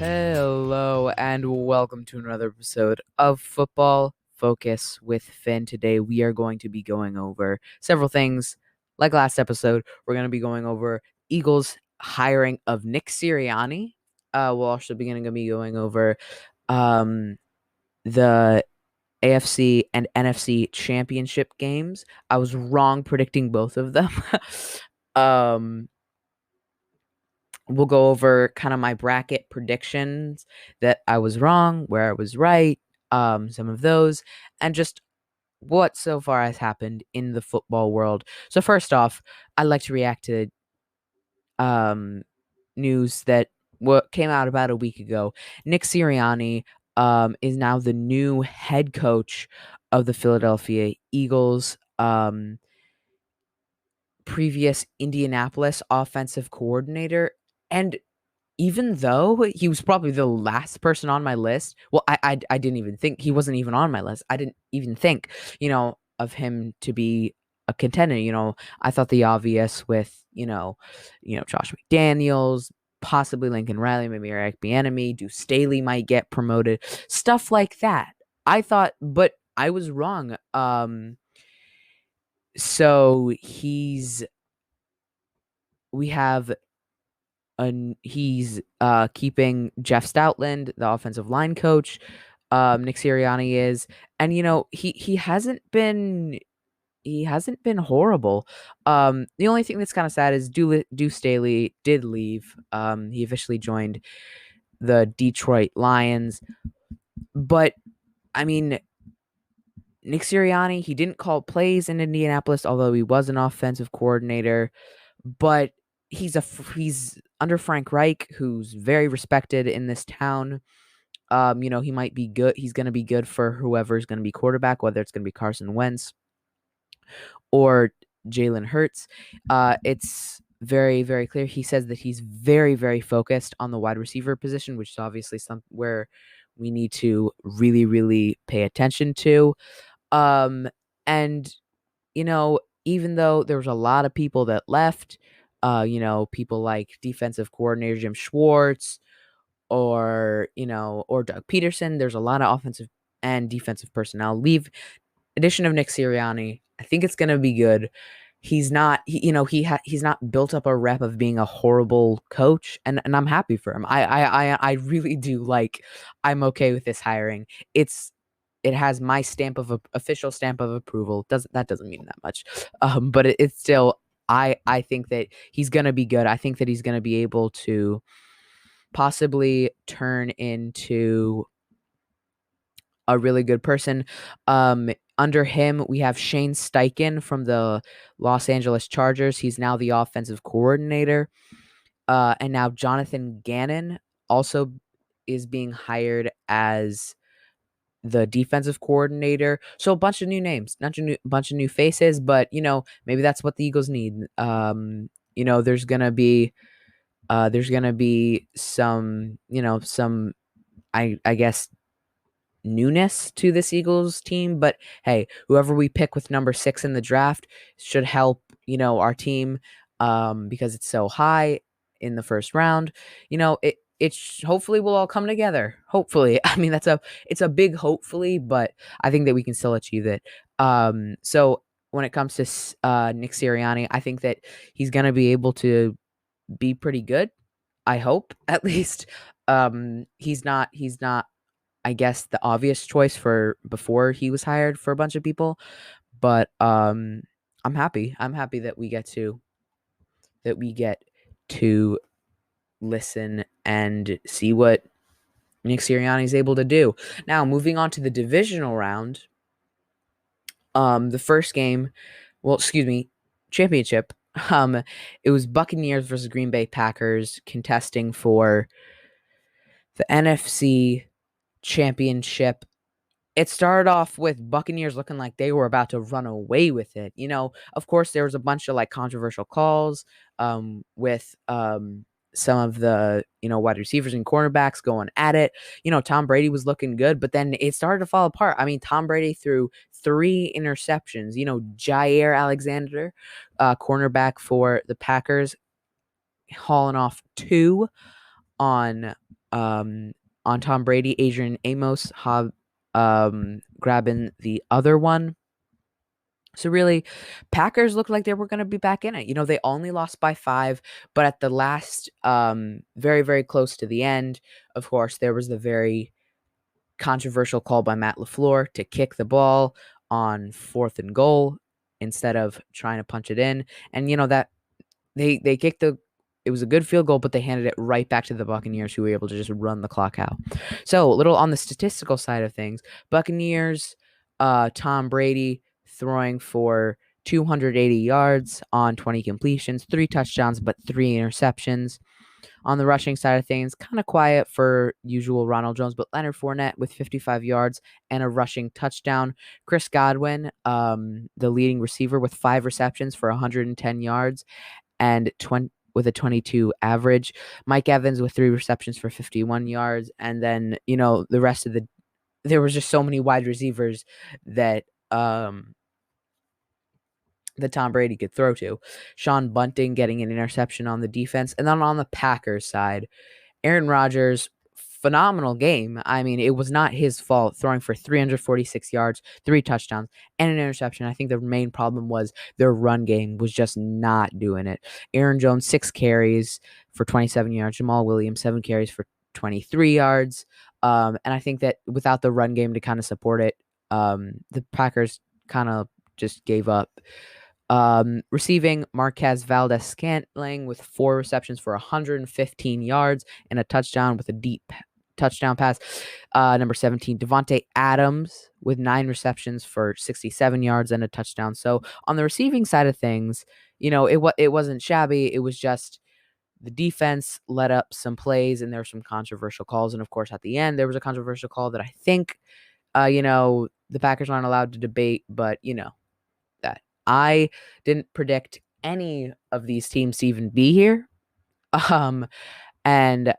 Hello and welcome to another episode of Football Focus with Finn. Today we are going to be going over several things. Like last episode, we're going to be going over Eagles hiring of Nick Sirianni. We'll also be going to be going over the AFC and NFC championship games. I was wrong predicting both of them. um We'll go over kind of my bracket predictions that I was wrong, where I was right, some of those, and just what so far has happened in the football world. So first off, I'd like to react to um, news that what came out about a week ago. Nick Sirianni is now the new head coach of the Philadelphia Eagles. Previous Indianapolis offensive coordinator, and even though he was probably the last person on my list, well, I didn't even think he wasn't even on my list. I didn't even think, of him to be a contender. I thought the obvious with, Josh McDaniels, possibly Lincoln Riley, maybe Eric Bieniemy, Deuce Staley might get promoted, stuff like that. I thought, but I was wrong. So we have he's keeping Jeff Stoutland, the offensive line coach. Nick Sirianni is, and he hasn't been horrible. The only thing that's kind of sad is Deuce Staley did leave. He officially joined the Detroit Lions, but I mean, Nick Sirianni, he didn't call plays in Indianapolis, although he was an offensive coordinator. But he's under Frank Reich, who's very respected in this town. He might be good. He's going to be good for whoever's going to be quarterback, whether it's going to be Carson Wentz or Jalen Hurts. It's very, very clear. He says that he's very, very focused on the wide receiver position, which is obviously where we need to really, really pay attention to. And even though there was a lot of people that left, people like defensive coordinator Jim Schwartz or Doug Peterson, there's a lot of offensive and defensive personnel leave. Addition of Nick Sirianni, I think it's going to be good. He's not, he's not built up a rep of being a horrible coach, and I'm happy for him. I really do like. I'm okay with this hiring. It has my official stamp of approval. Doesn't mean that much, but it's still. I think that he's gonna be good. I think that he's gonna be able to possibly turn into a really good person. Under him, we have Shane Steichen from the Los Angeles Chargers. He's now the offensive coordinator. And now Jonathan Gannon also is being hired as the defensive coordinator. So a bunch of new names, not a bunch of new faces, but maybe that's what the Eagles need. There's gonna be some, some I guess newness to this Eagles team, but hey, whoever we pick with number 6 in the draft should help, our team because it's so high in the first round. It hopefully will all come together. Hopefully. I mean, it's a big hopefully, but I think that we can still achieve it. So when it comes to Nick Sirianni, I think that he's going to be able to be pretty good. I hope, at least. He's not I guess the obvious choice for before he was hired for a bunch of people, but I'm happy. I'm happy that we get to listen and see what Nick Sirianni is able to do. Now, moving on to the divisional round, the first game, championship. It was Buccaneers versus Green Bay Packers contesting for the NFC Championship. It started off with Buccaneers looking like they were about to run away with it. Of course, there was a bunch of controversial calls with some of the wide receivers and cornerbacks going at it. Tom Brady was looking good, but then it started to fall apart. I mean, Tom Brady threw 3 interceptions. Jair Alexander, cornerback for the Packers, hauling off 2 on on Tom Brady, Adrian Amos grabbing the other one. So really, Packers looked like they were going to be back in it. They only lost by 5, but at the last, very, very close to the end, of course, there was the very controversial call by Matt LaFleur to kick the ball on 4th and goal instead of trying to punch it in. And that they kicked it was a good field goal, but they handed it right back to the Buccaneers, who were able to just run the clock out. So a little on the statistical side of things, Buccaneers, Tom Brady throwing for 280 yards on 20 completions, 3 touchdowns, but 3 interceptions. On the rushing side of things, kind of quiet for usual Ronald Jones, but Leonard Fournette with 55 yards and a rushing touchdown. Chris Godwin, the leading receiver, with 5 receptions for 110 yards and with a 22 average. Mike Evans with 3 receptions for 51 yards. And then, the rest of there was just so many wide receivers that Tom Brady could throw to. Sean Bunting getting an interception on the defense. And then on the Packers side, Aaron Rodgers, phenomenal game. I mean, it was not his fault, throwing for 346 yards, 3 touchdowns, and an interception. I think the main problem was their run game was just not doing it. Aaron Jones, 6 carries for 27 yards. Jamal Williams, 7 carries for 23 yards. And I think that without the run game to kind of support it, the Packers kind of just gave up. Receiving, Marquez Valdez-Scantling with 4 receptions for 115 yards and a touchdown with a deep touchdown pass. Number 17, Devontae Adams with 9 receptions for 67 yards and a touchdown. So on the receiving side of things, it wasn't shabby. It was just the defense let up some plays, and there were some controversial calls. And of course, at the end, there was a controversial call that I think, the Packers aren't allowed to debate, but that I didn't predict any of these teams to even be here. And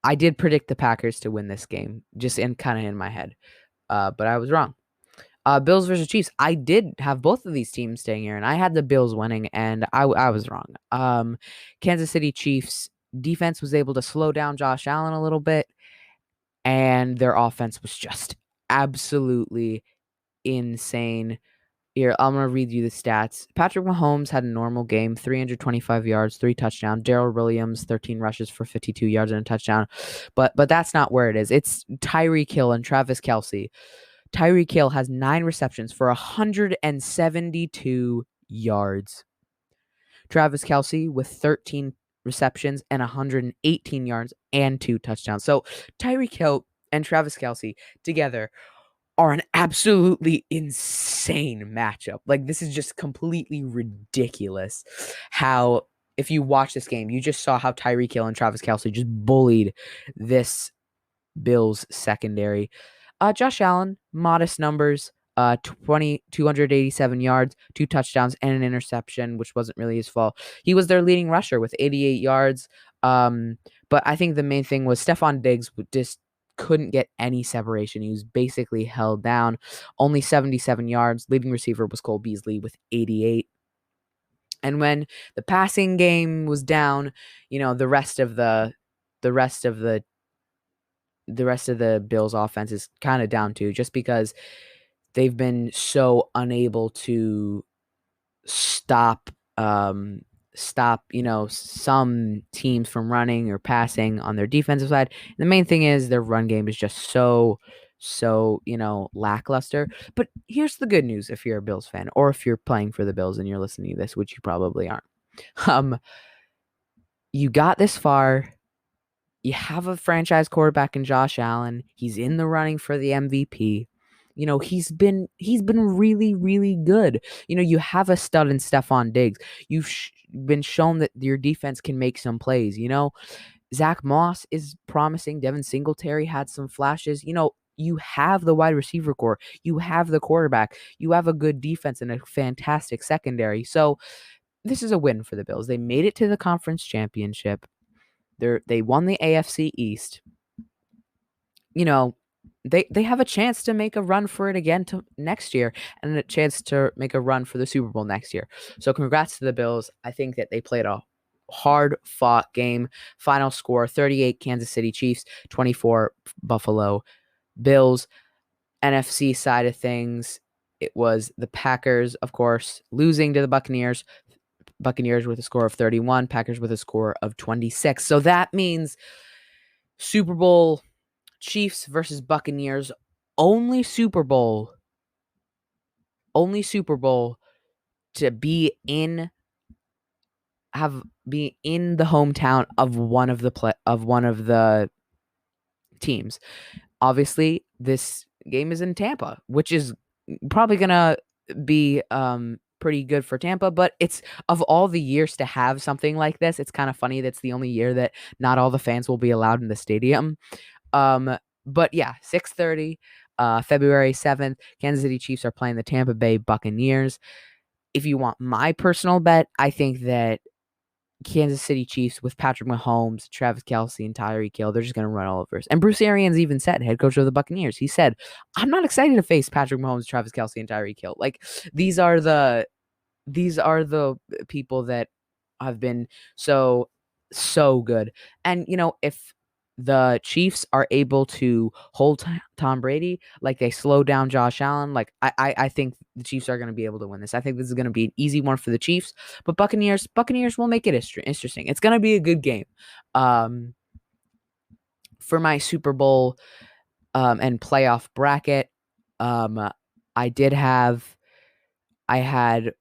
I did predict the Packers to win this game, just kind of in my head. But I was wrong. Bills versus Chiefs. I did have both of these teams staying here, and I had the Bills winning, and I was wrong. Kansas City Chiefs defense was able to slow down Josh Allen a little bit, and their offense was just absolutely insane. Here, I'm going to read you the stats. Patrick Mahomes had a normal game, 325 yards, 3 touchdowns. Darrell Williams, 13 rushes for 52 yards and a touchdown. But that's not where it is. It's Tyreek Hill and Travis Kelce. Tyreek Hill has 9 receptions for 172 yards. Travis Kelce with 13 receptions and 118 yards and 2 touchdowns. So Tyreek Hill and Travis Kelce together are an absolutely insane matchup. Like, this is just completely ridiculous how, if you watch this game, you just saw how Tyreek Hill and Travis Kelce just bullied this Bills secondary. Josh Allen, modest numbers, 287 yards, 2 touchdowns, and an interception, which wasn't really his fault. He was their leading rusher with 88 yards. But I think the main thing was Stephon Diggs just couldn't get any separation. He was basically held down. Only 77 yards. Leading receiver was Cole Beasley with 88. And when the passing game was down, the rest of the Bills offense is kind of down too, just because they've been so unable to stop some teams from running or passing on their defensive side. And the main thing is their run game is just so lackluster. But here's the good news if you're a Bills fan, or if you're playing for the Bills and you're listening to this, which you probably aren't. You got this far. You have a franchise quarterback in Josh Allen. He's in the running for the MVP. He's been really, really good. You have a stud in Stephon Diggs. You've been shown that your defense can make some plays. Zach Moss is promising. Devin Singletary had some flashes. You have the wide receiver core. You have the quarterback. You have a good defense and a fantastic secondary. So this is a win for the Bills. They made it to the conference championship. They won the AFC East. They have a chance to make a run for it again next year, and a chance to make a run for the Super Bowl next year. So congrats to the Bills. I think that they played a hard fought game. Final score 38 Kansas City Chiefs, 24 Buffalo Bills. NFC side of things, it was the Packers, of course, losing to the Buccaneers. Buccaneers with a score of 31, Packers with a score of 26. So that means Super Bowl Chiefs versus Buccaneers, only Super Bowl to be in the hometown of one of the teams. Obviously, this game is in Tampa, which is probably gonna be pretty good for Tampa, but it's of all the years to have something like this, it's kind of funny that's the only year that not all the fans will be allowed in the stadium. But yeah, 6:30, February 7th, Kansas City Chiefs are playing the Tampa Bay Buccaneers. If you want my personal bet, I think that Kansas City Chiefs with Patrick Mahomes, Travis Kelce, and Tyreek Hill, they're just going to run all over us. And Bruce Arians even said, head coach of the Buccaneers, he said, I'm not excited to face Patrick Mahomes, Travis Kelce, and Tyreek Hill. Like, these are the people that have been so good. And if the Chiefs are able to hold Tom Brady, like they slow down Josh Allen, like I think the Chiefs are going to be able to win this. I think this is going to be an easy one for the Chiefs, but Buccaneers will make it interesting. It's going to be a good game. For my Super Bowl and playoff bracket, I had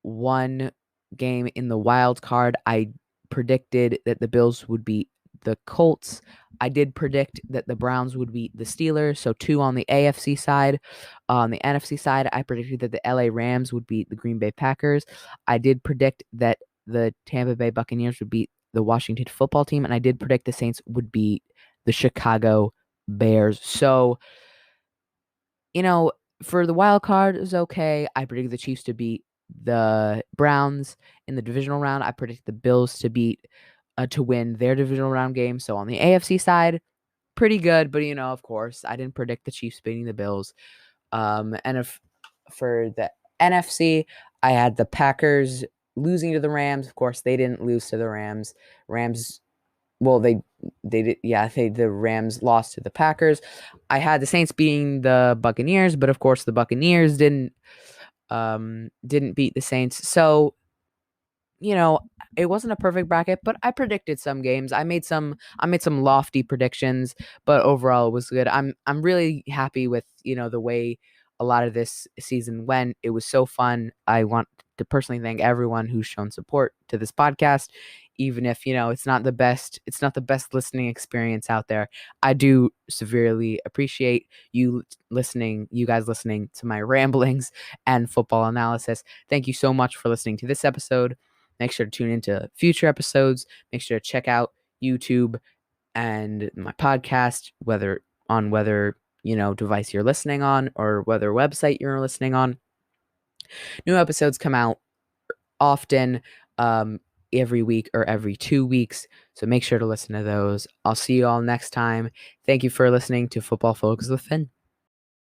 one game in the wild card. I predicted that the Bills would beat the Colts. I did predict that the Browns would beat the Steelers. So 2 on the AFC side. On the NFC side, I predicted that the LA Rams would beat the Green Bay Packers. I did predict that the Tampa Bay Buccaneers would beat the Washington football team. And I did predict the Saints would beat the Chicago Bears. So, for the wild card, it was okay. I predicted the Chiefs to beat the Browns in the divisional round. I predict the Bills to win their divisional round game. So on the AFC side, pretty good. But of course, I didn't predict the Chiefs beating the Bills. And if for the NFC, I had the Packers losing to the Rams. Of course, they didn't lose to the Rams. Well, they did. Yeah, the Rams lost to the Packers. I had the Saints beating the Buccaneers, but of course the Buccaneers didn't beat the Saints. So, it wasn't a perfect bracket, but I predicted some games. I made some lofty predictions, but overall it was good. I'm really happy with, the way a lot of this season went. It was so fun. I want to personally thank everyone who's shown support to this podcast, even if, it's not the best listening experience out there. I do severely appreciate you guys listening to my ramblings and football analysis. Thank you so much for listening to this episode. Make sure to tune into future episodes. Make sure to check out YouTube and my podcast, whether device you're listening on or whether website you're listening on. New episodes come out often, every week or every 2 weeks. So make sure to listen to those. I'll see you all next time. Thank you for listening to Football Focus with Finn.